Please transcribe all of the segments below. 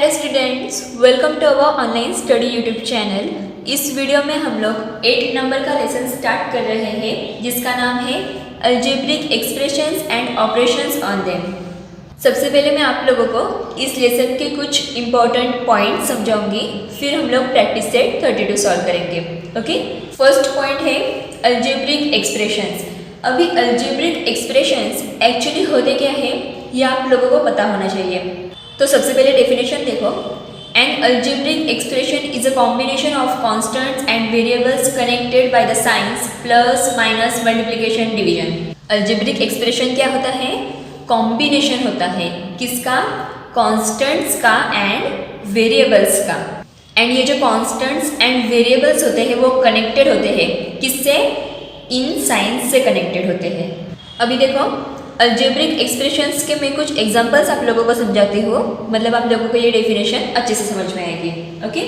Hello students, welcome to our online study YouTube channel. इस video में हम लोग 8 नंबर का लेसन स्टार्ट कर रहे हैं जिसका नाम है algebraic expressions and operations on them. सबसे पहले मैं आप लोगों को इस लेसन के कुछ इंपॉर्टेंट पॉइंट समझाऊंगी, फिर हम लोग प्रैक्टिस सेट 32 सॉल्व करेंगे। ओके, फर्स्ट पॉइंट है अलजेब्रिक एक्सप्रेशंस। अभी अलजेब्रिक एक्सप्रेशंस एक्चुअली होते क्या है ये आप लोगों को पता होना चाहिए। तो सबसे पहले डेफिनेशन देखो, N algebraic expression is a combination of constants and variables connected by the science plus minus multiplication division. Algebraic expression क्या होता है? कॉम्बिनेशन होता है किसका? कॉन्स्टेंट्स का एंड वेरिएबल्स का। एंड ये जो कॉन्स्टेंट्स एंड वेरिएबल्स होते हैं वो कनेक्टेड होते हैं किससे? इन साइंस से कनेक्टेड होते हैं। अभी देखो अलजेब्रिक एक्सप्रेशंस के मैं कुछ एग्जांपल्स आप लोगों को समझाती हूँ, मतलब आप लोगों को ये डेफिनेशन अच्छे से समझ में आएगी। ओके,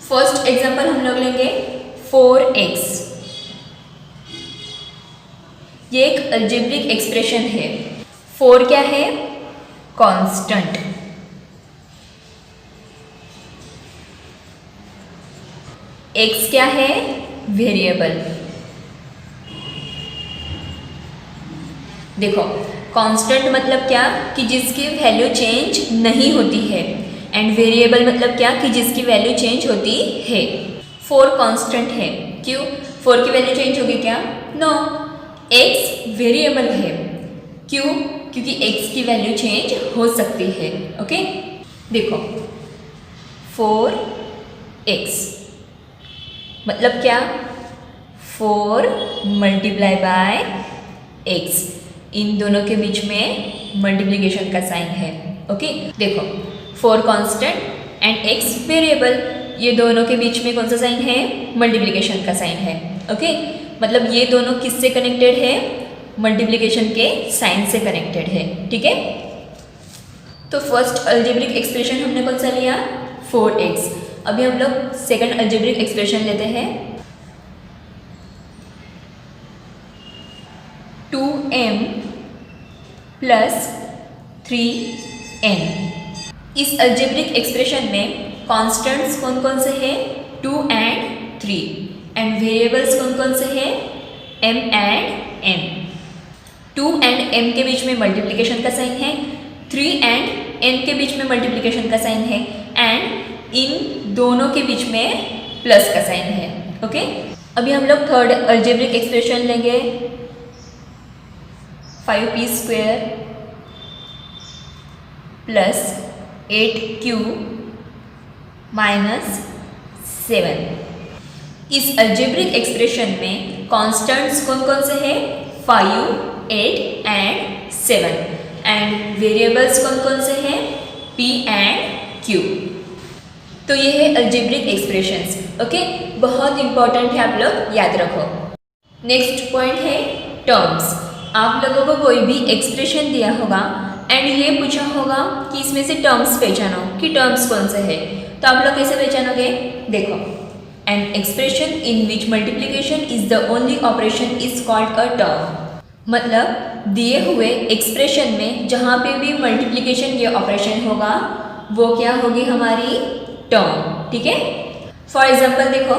फर्स्ट एग्जांपल हम लोग लेंगे 4x। ये एक अलजेब्रिक एक्सप्रेशन है। 4 क्या है? कांस्टेंट। x क्या है? वेरिएबल। देखो कांस्टेंट मतलब क्या कि जिसकी वैल्यू चेंज नहीं होती है, एंड वेरिएबल मतलब क्या कि जिसकी वैल्यू चेंज होती है। 4 कांस्टेंट है, क्यों? 4 की वैल्यू चेंज होगी क्या? नो। x वेरिएबल है, क्यों? क्योंकि x की वैल्यू चेंज हो सकती है। ओके, देखो 4x मतलब क्या? 4 मल्टीप्लाई बाय x, इन दोनों के बीच में मल्टीप्लिकेशन का साइन है। ओके, देखो 4 कांस्टेंट एंड x वेरिएबल, ये दोनों के बीच में कौन सा साइन है? मल्टीप्लिकेशन का साइन है। ओके, मतलब ये दोनों किससे कनेक्टेड है? मल्टीप्लिकेशन के साइन से कनेक्टेड है। ठीक है, तो फर्स्ट अलजेब्रिक एक्सप्रेशन हमने कौन सा लिया? 4x। अभी हम लोग सेकंड अलजेब्रिक एक्सप्रेशन लेते हैं 2m प्लस 3n। इस अलजेब्रिक एक्सप्रेशन में कॉन्स्टेंट्स कौन कौन से हैं? 2 एंड 3, एंड वेरिएबल्स कौन कौन से हैं? m and n। 2 and m के बीच में मल्टीप्लिकेशन का साइन है, 3 एंड n के बीच में मल्टीप्लिकेशन का साइन है, एंड इन दोनों के बीच में प्लस का साइन है। ओके, अभी हम लोग थर्ड अलजेब्रिक एक्सप्रेशन लेंगे 5p² प्लस 8q माइनस 7। इस अलजेब्रिक एक्सप्रेशन में कॉन्स्टेंट्स कौन कौन से हैं? 5, 8 एंड 7, एंड वेरिएबल्स कौन कौन से हैं? p and q। तो ये है अलजेब्रिक एक्सप्रेशंस। ओके, बहुत इंपॉर्टेंट है, आप लोग याद रखो। नेक्स्ट पॉइंट है टर्म्स। आप लोगों को कोई भी एक्सप्रेशन दिया होगा एंड ये पूछा होगा कि इसमें से टर्म्स पहचानो कि टर्म्स कौन से है, तो आप लोग कैसे पहचानोगे? देखो, an expression in which multiplication is the only operation is called a term. मतलब दिए हुए एक्सप्रेशन में जहाँ पे भी मल्टीप्लिकेशन ये ऑपरेशन होगा वो क्या होगी? हमारी टर्म। ठीक है, फॉर एग्जाम्पल देखो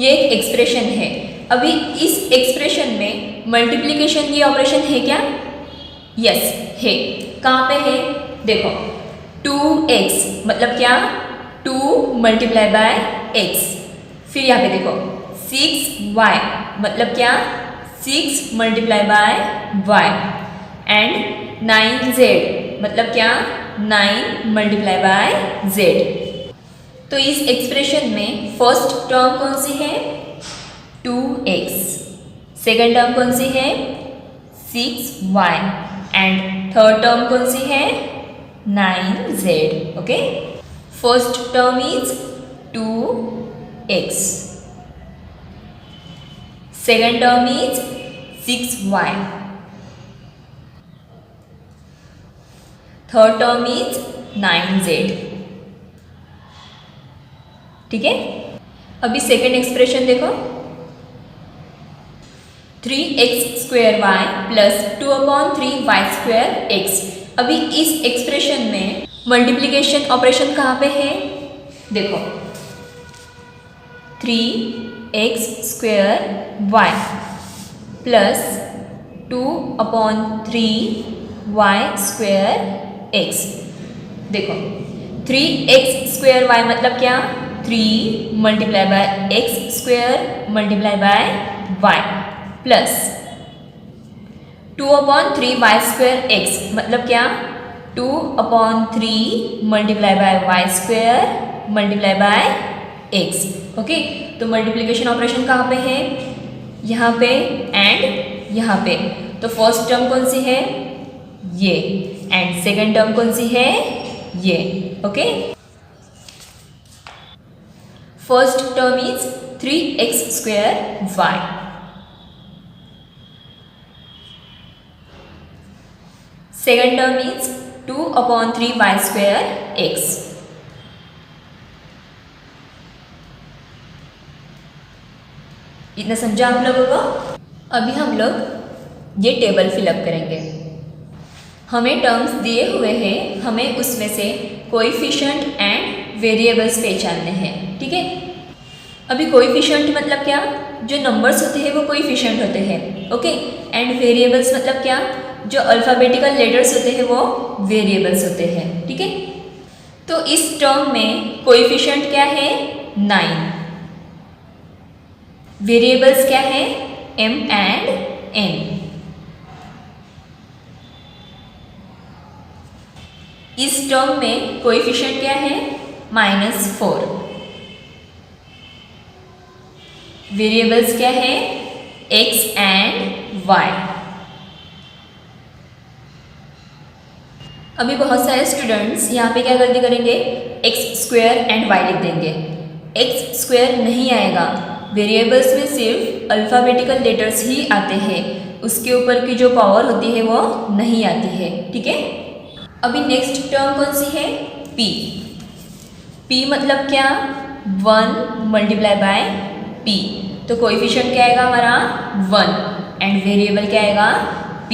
ये एक एक्सप्रेशन है। अभी इस एक्सप्रेशन में मल्टीप्लिकेशन ये ऑपरेशन है क्या? यस है। कहाँ पे है? देखो 2x मतलब क्या? 2 मल्टीप्लाई बाय x। फिर यहाँ पे देखो 6y मतलब क्या? 6 multiply by y, and 9z मतलब क्या? 9 मल्टीप्लाई बाय z। तो इस एक्सप्रेशन में फर्स्ट टर्म कौन सी है? 2x। सेकेंड टर्म कौन सी है? 6y, एंड थर्ड टर्म कौन सी है? 9z। Okay, first term is 2x, second term is 6y, third term is 9z। ठीक है, अभी सेकेंड एक्सप्रेशन देखो 3x² y plus 2/3 y² x। अभी इस एक्सप्रेशन में मल्टीप्लिकेशन ऑपरेशन कहाँ पे है? देखो 3x² y plus 2/3y² x। देखो 3x² y मतलब क्या? 3 multiply by x² multiply by y plus 2/3y² x मतलब क्या? 2/3 multiply by y² multiply by x। Okay, तो मल्टीप्लिकेशन ऑपरेशन कहाँ पे है? यहाँ पे एंड यहाँ पे। तो फर्स्ट टर्म कौन सी है? ये। एंड सेकेंड टर्म कौन सी है? ये। Okay, first term is 3x² y। Second term is 2/3y² x। इतना समझा आप लोगों को? अभी हम लोग ये टेबल फिलअप करेंगे। हमें टर्म्स दिए हुए हैं, हमें उसमें से कोएफिशिएंट एंड वेरिएबल्स पहचानने हैं। ठीक है, अभी कोएफिशिएंट मतलब क्या? जो नंबर्स होते हैं वो कोएफिशिएंट होते हैं। ओके, एंड वेरिएबल्स मतलब क्या? जो अल्फ़ाबेटिकल लेटर्स होते हैं वो वेरिएबल्स होते हैं। ठीक है, तो इस टर्म में कोएफिशिएंट क्या है? 9। वेरिएबल्स क्या है? m and n। इस टर्म में कोएफिशिएंट क्या है? -4। वेरिएबल्स क्या है? x and y। अभी बहुत सारे स्टूडेंट्स यहाँ पे क्या गलती करेंगे? x² एंड y लिख देंगे। x² नहीं आएगा, वेरिएबल्स में सिर्फ अल्फ़ाबेटिकल लेटर्स ही आते हैं, उसके ऊपर की जो पावर होती है वो नहीं आती है। ठीक है, अभी नेक्स्ट टर्म कौन सी है? p। p मतलब क्या? 1 मल्टीप्लाई बाय p। तो कोएफिशिएंट क्या आएगा हमारा? 1 एंड वेरिएबल क्या आएगा? p।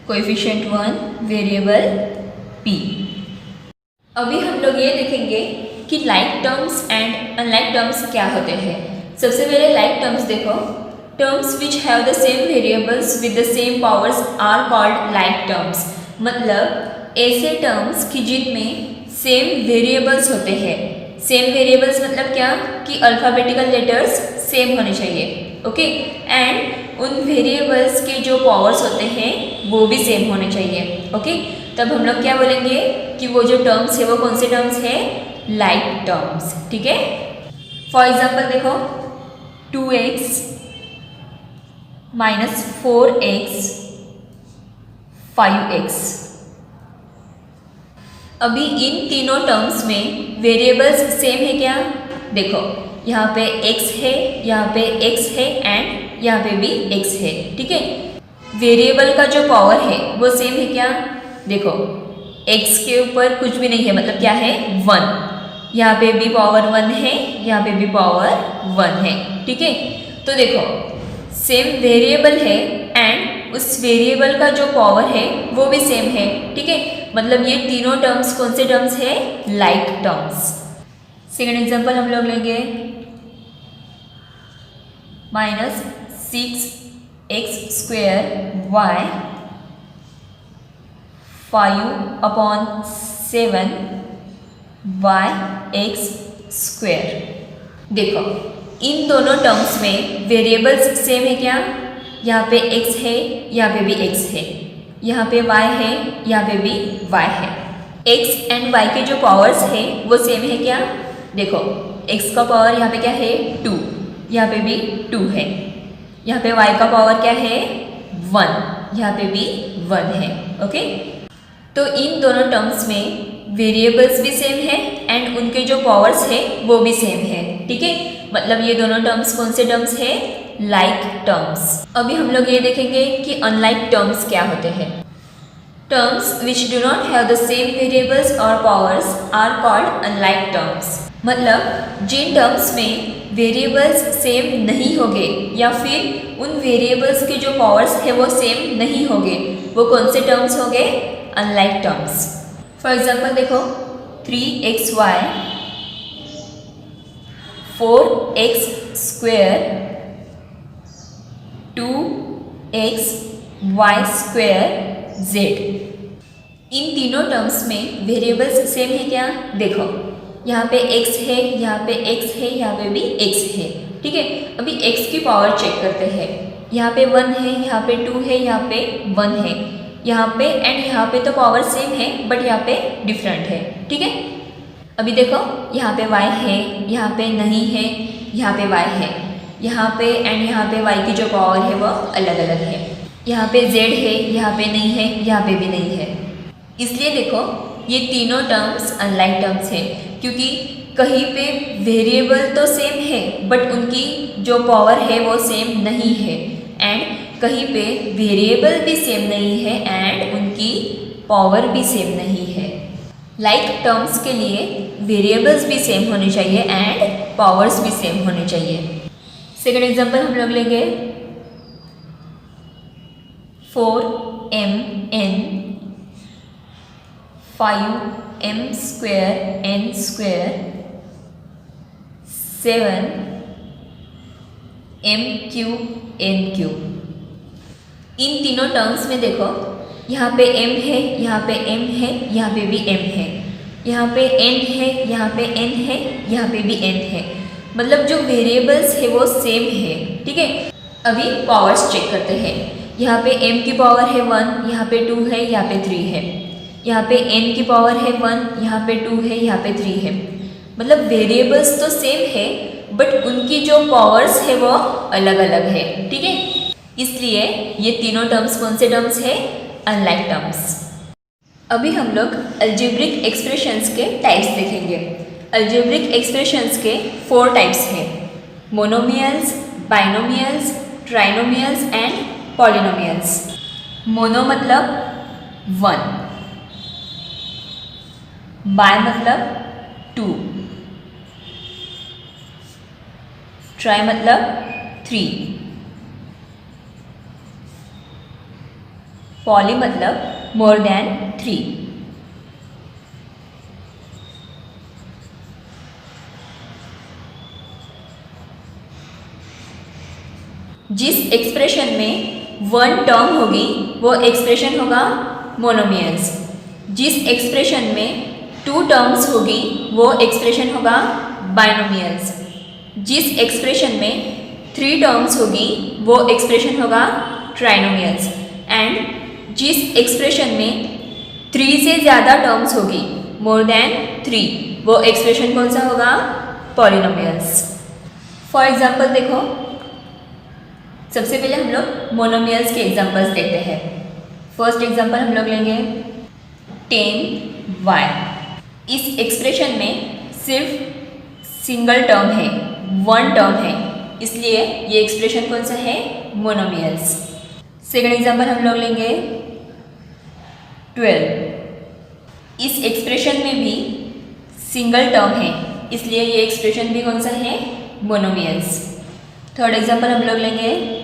Coefficient 1, variable p। अभी हम लोग ये देखेंगे कि like terms and unlike terms क्या होते हैं। सबसे पहले लाइक टर्म्स देखो। Terms which have the same variables with the same powers are called like terms. मतलब ऐसे टर्म्स कि जिनमें सेम वेरिएबल्स होते हैं। सेम वेरिएबल्स मतलब क्या? कि अल्फ़ाबेटिकल लेटर्स सेम होने चाहिए। ओके, एंड उन वेरिएबल्स के जो पावर्स होते हैं वो भी सेम होने चाहिए। ओके, तब हम लोग क्या बोलेंगे कि वो जो टर्म्स है वो कौन से टर्म्स है? Like terms. ठीक है, फॉर एग्जाम्पल देखो 2x - 4x 5x। अभी इन तीनों टर्म्स में वेरिएबल्स सेम है क्या? देखो यहाँ पे x है, यहाँ पे x है एंड यहाँ पे भी x है। ठीक है, वेरिएबल का जो पावर है वो सेम है क्या? देखो x के ऊपर कुछ भी नहीं है, मतलब क्या है? 1। यहाँ पे भी पावर 1 है, यहाँ पे भी पावर 1 है। ठीक है, तो देखो सेम वेरिएबल है एंड उस वेरिएबल का जो पावर है वो भी सेम है। ठीक है, मतलब ये तीनों टर्म्स कौन से टर्म्स है? Like terms. सेकेंड एग्जांपल हम लोग लेंगे -6x² y 5/7 y(x²). देखो इन दोनों टर्म्स में वेरिएबल्स सेम है क्या? यहाँ पे x है, यहाँ पे भी x है, यहाँ पे y है, यहाँ पे भी y है। x एंड y के जो पावर्स है वो सेम है क्या? देखो x का पावर यहाँ पे क्या है? 2, यहाँ पे भी 2 है, यहाँ पे y का पावर क्या है? 1, यहाँ पे भी 1 है। ओके, तो इन दोनों टर्म्स में वेरिएबल्स भी सेम है एंड उनके जो पावर्स है वो भी सेम है। ठीक है, मतलब ये दोनों टर्म्स कौन से टर्म्स है? Like terms. अभी हम लोग ये देखेंगे कि अनलाइक टर्म्स क्या होते हैं। Terms which do not have the same variables और powers are called unlike terms. मतलब जिन टर्म्स में वेरिएबल्स सेम नहीं होंगे या फिर उन वेरिएबल्स के जो पावर्स है वो सेम नहीं होंगे, वो कौन से टर्म्स होंगे? Unlike terms. फॉर एग्जाम्पल देखो 3xy 4x square 2xy square z। इन तीनों टर्म्स में वेरिएबल्स सेम है क्या? देखो यहाँ पे x है, यहाँ पे x है, यहाँ पे भी x है। ठीक है, अभी x की पावर चेक करते हैं। यहाँ पे 1 है, यहाँ पे 2 है, यहाँ पे 1 है, यहाँ पे एंड यहाँ पे तो पावर सेम है बट यहाँ पे डिफरेंट है। ठीक है, अभी देखो यहाँ पे y है, यहाँ पे नहीं है, यहाँ पे y है, यहाँ पे एंड यहाँ पे y की जो पावर है वो अलग अलग है। यहाँ पे z है, यहाँ पे नहीं है, यहाँ पे भी नहीं है। इसलिए देखो ये तीनों टर्म्स अनलाइक टर्म्स है, क्योंकि कहीं पे वेरिएबल तो सेम है बट उनकी जो पावर है वो सेम नहीं है, एंड कहीं पे वेरिएबल भी सेम नहीं है एंड उनकी पावर भी सेम नहीं है। लाइक टर्म्स के लिए वेरिएबल्स भी सेम होने चाहिए एंड पावर्स भी सेम होने चाहिए। सेकेंड एग्जांपल हम लोग लेंगे 4mn 5m square n square 7m cube n cube. इन तीनों टर्म्स में देखो यहाँ पे m है, यहाँ पे m है, यहाँ पे भी m है, यहाँ पे n है, यहाँ पे n है, यहाँ पे भी n है, मतलब जो वेरिएबल्स है वो सेम है। ठीक है, अभी पावर्स चेक करते हैं। यहाँ पे m की पावर है 1, यहाँ पे 2 है, यहाँ पे 3 है, यहाँ पे n की पावर है 1, यहाँ पे 2 है, यहाँ पे 3 है, मतलब वेरिएबल्स तो सेम है बट उनकी जो पावर्स है वो अलग अलग है। ठीक है, इसलिए ये तीनों टर्म्स कौन से टर्म्स है? Unlike terms. अभी हम लोग अलजेब्रिक एक्सप्रेशंस के टाइप्स देखेंगे। अलजेब्रिक एक्सप्रेशंस के 4 टाइप्स हैं, monomials, binomials, trinomials and polynomials. Mono मतलब 1, बाय मतलब 2, ट्राई मतलब 3, पॉली मतलब मोर देन 3। जिस एक्सप्रेशन में 1 टर्म होगी वो एक्सप्रेशन होगा मोनोमियल्स। जिस एक्सप्रेशन में 2 टर्म्स होगी वो एक्सप्रेशन होगा बाइनोमियल्स। जिस एक्सप्रेशन में 3 टर्म्स होगी वो एक्सप्रेशन होगा ट्राइनोमियल्स। एंड जिस एक्सप्रेशन में 3 से ज़्यादा टर्म्स होगी, मोर देन 3, वो एक्सप्रेशन कौन सा होगा? पॉलिनोमियल्स। फॉर एग्जाम्पल देखो, सबसे पहले हम लोग मोनोमियल्स के एग्जाम्पल्स देखते हैं। फर्स्ट एग्जाम्पल हम लोग लेंगे 10y। इस एक्सप्रेशन में सिर्फ सिंगल टर्म है, 1 टर्म है, इसलिए ये एक्सप्रेशन कौन सा है? मोनोमियल्स। सेकेंड एग्जाम्पल हम लोग लेंगे 12। इस एक्सप्रेशन में भी सिंगल टर्म है, इसलिए ये एक्सप्रेशन भी कौन सा है? मोनोमियल्स। थर्ड एग्जाम्पल हम लोग लेंगे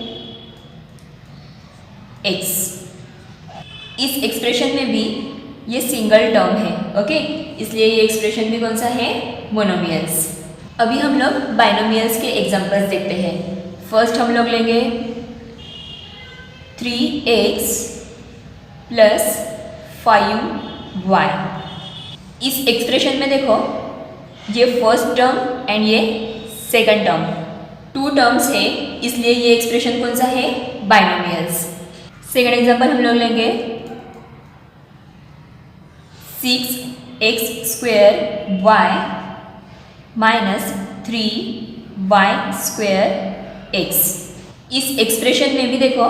x। इस एक्सप्रेशन में भी ये सिंगल टर्म है, ओके, इसलिए ये एक्सप्रेशन भी कौन सा है? मोनोमियल्स। अभी हम लोग बाइनोमियल्स के एग्जाम्पल्स देखते हैं। फर्स्ट हम लोग लेंगे 3x प्लस 5y। इस एक्सप्रेशन में देखो ये फर्स्ट टर्म एंड ये सेकंड टर्म, 2 टर्म्स है, इसलिए ये एक्सप्रेशन कौन सा है? बाइनोमियल्स। सेकंड एग्जांपल हम लोग लेंगे 6x square y minus 3y square x। इस एक्सप्रेशन में भी देखो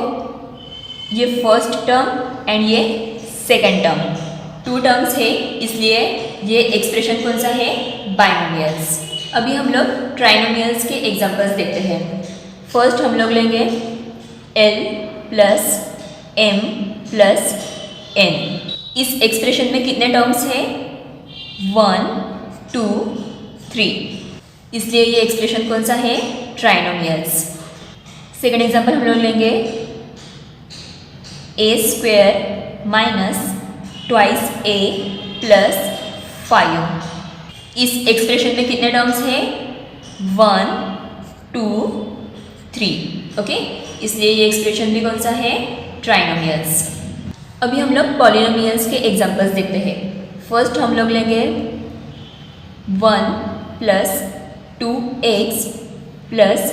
ये फर्स्ट टर्म एंड ये सेकंड टर्म, 2 टर्म्स है, इसलिए ये एक्सप्रेशन कौन सा है? बाइनोमियल्स। अभी हम लोग ट्राइनोमियल्स के एग्जांपल्स देखते हैं। फर्स्ट हम लोग लेंगे l plus m plus n। इस एक्सप्रेशन में कितने टर्म्स हैं? 1 2 3, इसलिए ये एक्सप्रेशन कौन सा है? ट्राइनोमियल्स। सेकेंड एग्जांपल हम लोग लेंगे a square minus twice a plus 5। इस एक्सप्रेशन में कितने टर्म्स हैं? 1, 2, 3। ओके, इसलिए ये एक्सप्रेशन भी कौन सा है? ट्राइनोमियल्स। अभी हम लोग पॉलिनोमियल्स के एग्जांपल्स देखते हैं। फर्स्ट हम लोग लेंगे 1 plus 2x plus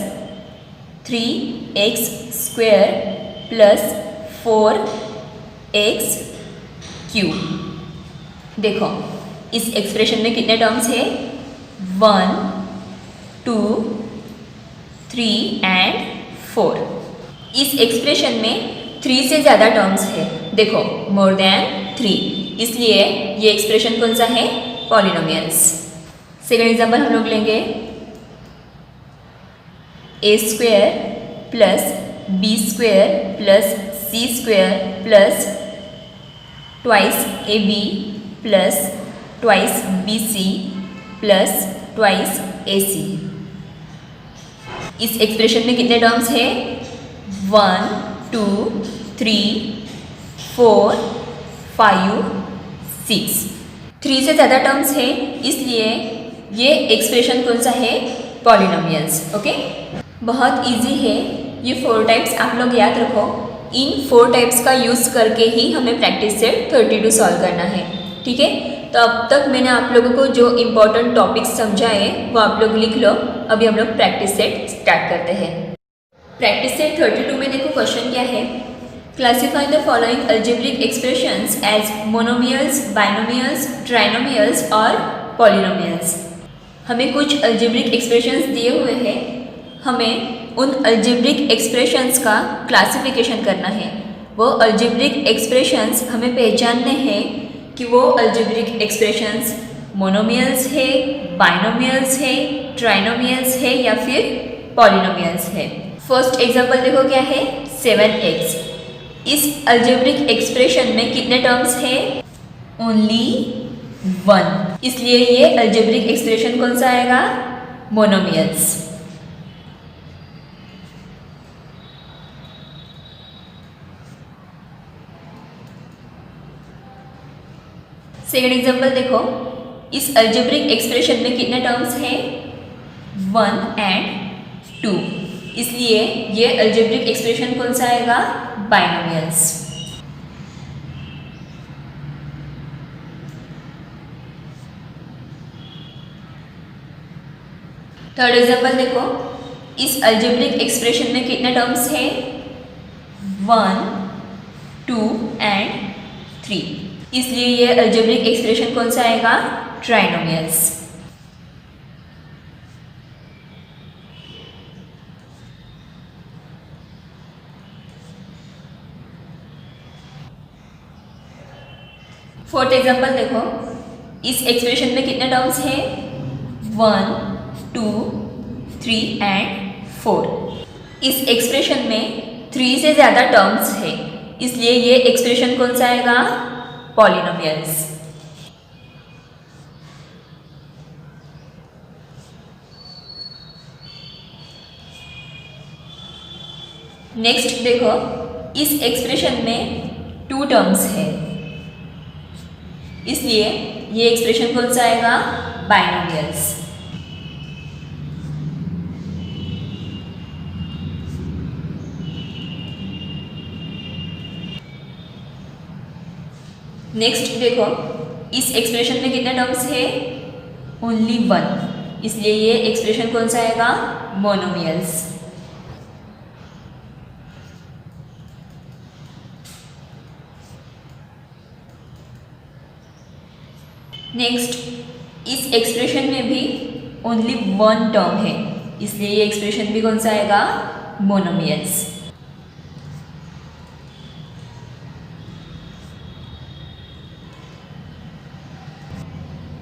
3x square plus 4x cube. देखो इस एक्सप्रेशन में कितने टर्म्स है? 1, 2, 3 एंड 4। इस एक्सप्रेशन में 3 से ज़्यादा टर्म्स है। देखो मोर देन 3, इसलिए ये एक्सप्रेशन कौन सा है? पॉलिनोमियल्स। सेकेंड एग्जाम्पल हम लोग लेंगे a square plus b square plus c square plus twice ab plus twice bc plus twice ac। इस एक्सप्रेशन में कितने टर्म्स है? 1, 2, 3, 4, 5, 6। 3 से ज़्यादा टर्म्स है, इसलिए ये एक्सप्रेशन कौन सा है? पॉलिनोमियल्स। ओके, बहुत इजी है। ये 4 टाइप्स आप लोग याद रखो। इन 4 टाइप्स का यूज़ करके ही हमें प्रैक्टिस सेट 32 सॉल्व करना है। ठीक है, तो अब तक मैंने आप लोगों को जो इम्पोर्टेंट टॉपिक्स समझाए वो आप लोग लिख लो। अभी हम लोग प्रैक्टिस सेट स्टार्ट करते हैं। प्रैक्टिस सेट 32 में देखो क्वेश्चन क्या है? Classify the following algebraic expressions as monomials, binomials, trinomials और पॉलिनोमियल्स। हमें कुछ अलजेब्रिक एक्सप्रेशंस दिए हुए हैं, हमें उन अलजेब्रिक एक्सप्रेशंस का क्लासिफिकेशन करना है। वो अलजेब्रिक एक्सप्रेशंस हमें पहचानने हैं कि वो अलजेब्रिक एक्सप्रेशंस मोनोमियल्स है, बाइनोमियल्स है, ट्राइनोमियल्स है या फिर पॉलिनोमियल्स है। फर्स्ट एग्जांपल देखो क्या है? 7x। इस अलजेब्रिक एक्सप्रेशन में कितने टर्म्स है? ओनली 1, इसलिए ये अलजेब्रिक एक्सप्रेशन कौन सा आएगा? मोनोमियल्स। सेकेंड एग्जांपल देखो, इस अलजेब्रिक एक्सप्रेशन में कितने टर्म्स हैं? 1 एंड 2, इसलिए ये अलजेब्रिक एक्सप्रेशन कौन सा आएगा? बाइनोमियल्स। थर्ड एग्जांपल देखो, इस अलजेब्रिक एक्सप्रेशन में कितने टर्म्स हैं? 1, 2 एंड 3, इसलिए ये अलजेब्रिक एक्सप्रेशन कौन सा आएगा? ट्राइनोमियल्स। फोर्थ एग्जांपल देखो, इस एक्सप्रेशन में कितने टर्म्स हैं? 1, 2, 3 एंड 4। इस एक्सप्रेशन में 3 से ज़्यादा टर्म्स है, इसलिए ये एक्सप्रेशन कौन सा आएगा? पॉलिनोमियल्स। नेक्स्ट देखो, इस एक्सप्रेशन में 2 टर्म्स है, इसलिए ये एक्सप्रेशन कौन सा आएगा? बाइनोमियल्स। नेक्स्ट देखो, इस एक्सप्रेशन में कितने टर्म्स है? ओनली 1, इसलिए ये एक्सप्रेशन कौन सा आएगा? मोनोमियल्स। नेक्स्ट, इस एक्सप्रेशन में भी ओनली 1 टर्म है, इसलिए ये एक्सप्रेशन भी कौन सा आएगा? मोनोमियल्स।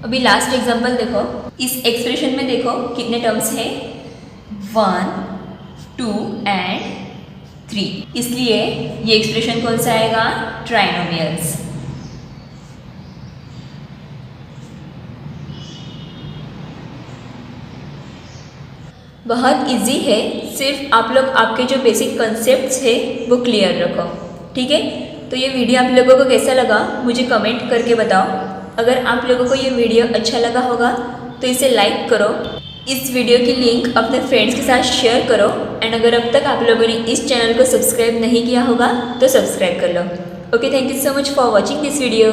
अभी लास्ट एग्जांपल देखो, इस एक्सप्रेशन में देखो कितने टर्म्स हैं? 1, 2 एंड 3, इसलिए ये एक्सप्रेशन कौन सा आएगा? ट्राइनोमियल्स। बहुत इजी है, सिर्फ आप लोग आपके जो बेसिक कॉन्सेप्ट्स है वो क्लियर रखो। ठीक है, तो ये वीडियो आप लोगों को कैसा लगा मुझे कमेंट करके बताओ। अगर आप लोगों को ये वीडियो अच्छा लगा होगा तो इसे लाइक करो, इस वीडियो की लिंक अपने फ्रेंड्स के साथ शेयर करो एंड अगर अब तक आप लोगों ने इस चैनल को सब्सक्राइब नहीं किया होगा तो सब्सक्राइब कर लो। Okay, thank you so much for watching this video.